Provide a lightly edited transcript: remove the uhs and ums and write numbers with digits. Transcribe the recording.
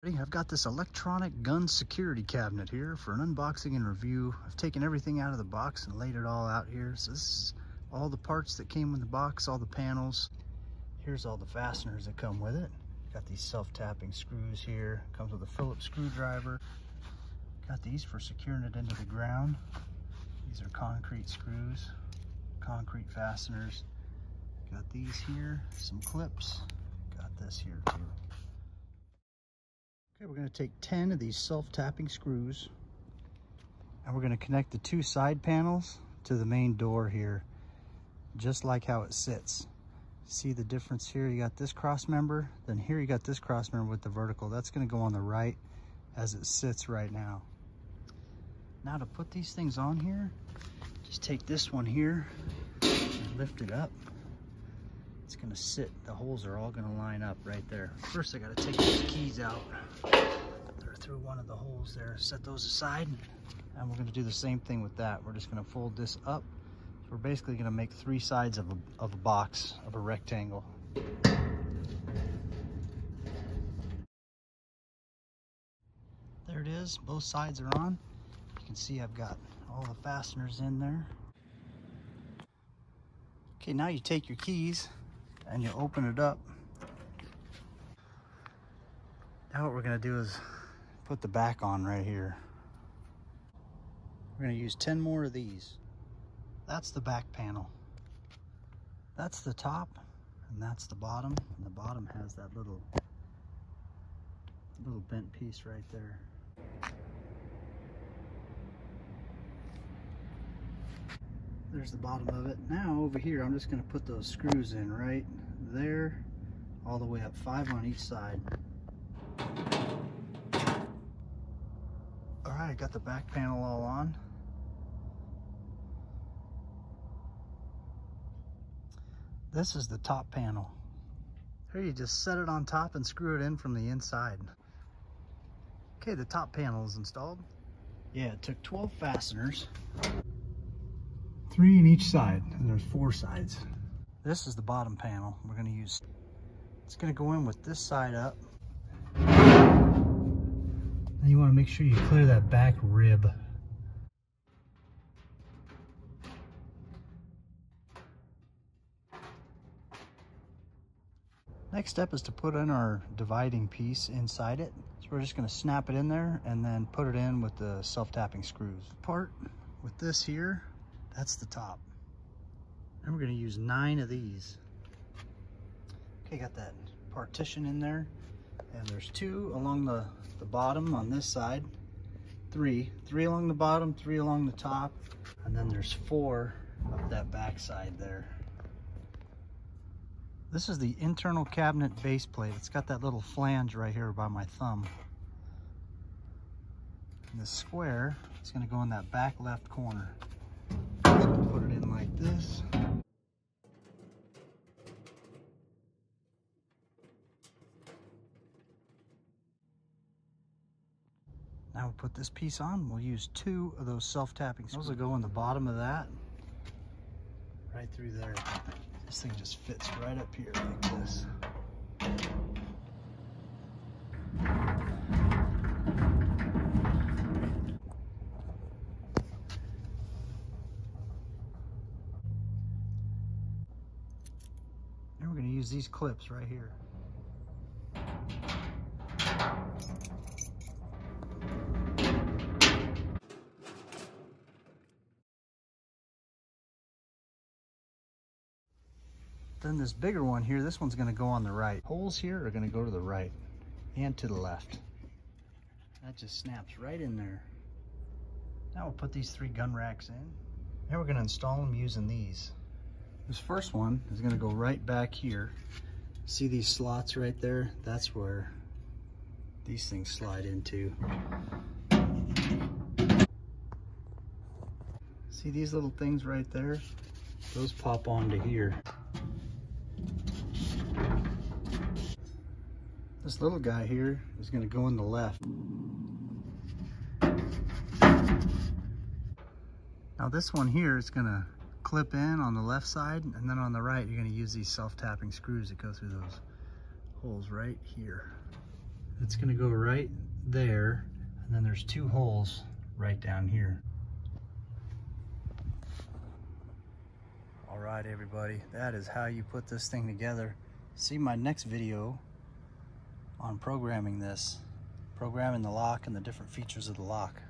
I've got this electronic gun security cabinet here for an unboxing and review. I've taken everything out of the box and laid it all out here. So this is all the parts that came in the box, all the panels. Here's all the fasteners that come with it. Got these self-tapping screws here. Comes with a Phillips screwdriver. Got these for securing it into the ground. These are concrete screws, concrete fasteners. Got these here, some clips. Got this here too. Okay, we're going to take 10 of these self-tapping screws and we're going to connect the two side panels to the main door here, just like how it sits. See the difference here? You got this cross member, then here you got this cross member with the vertical. That's going to go on the right as it sits right now. Now to put these things on here, just take this one here and lift it up. It's going to sit, the holes are all going to line up right there. First I got to take these keys out. They're through one of the holes there. Set those aside, and we're going to do the same thing with that. We're just going to fold this up. So we're basically going to make three sides of a box, of a rectangle. There it is, both sides are on. You can see I've got all the fasteners in there. Okay, now you take your keys and you open it up. Now what we're going to do is put the back on right here. We're going to use 10 more of these. That's the back panel. That's the top, and that's the bottom. And the bottom has that little bent piece right there. There's the bottom of it. Now over here, I'm just going to put those screws in right there, all the way up, 5 on each side. All right, I got the back panel all on. This is the top panel. Here you just set it on top and screw it in from the inside. Okay, the top panel is installed. Yeah, it took 12 fasteners. 3 in each side, and there's 4 sides. This is the bottom panel we're going to use. It's going to go in with this side up. Now you want to make sure you clear that back rib. Next step is to put in our dividing piece inside it. So we're just going to snap it in there and then put it in with the self-tapping screws. Part with this here, that's the top. And we're going to use 9 of these. Okay, got that partition in there. And there's 2 along the bottom on this side. 3 along the bottom, 3 along the top. And then there's 4 up that back side there. This is the internal cabinet base plate. It's got that little flange right here by my thumb. And the square is going to go in that back left corner. Just going to put it in like this. Now we'll put this piece on. We'll use 2 of those self-tapping screws. Those will go in the bottom of that, right through there. This thing just fits right up here like this. And we're going to use these clips right here. Then this bigger one here, this one's going to go on the right. Holes here are going to go to the right and to the left. That just snaps right in there. Now we'll put these 3 gun racks in. Now we're going to install them using these. This first one is going to go right back here. See these slots right there? That's where these things slide into. See these little things right there? Those pop onto here. This little guy here is going to go in the left. Now this one here is going to clip in on the left side, and then on the right you're going to use these self-tapping screws that go through those holes right here. It's gonna go right there, and then there's 2 holes right down here. All right, everybody, that is how you put this thing together. See my next video on programming this, programming the lock and the different features of the lock.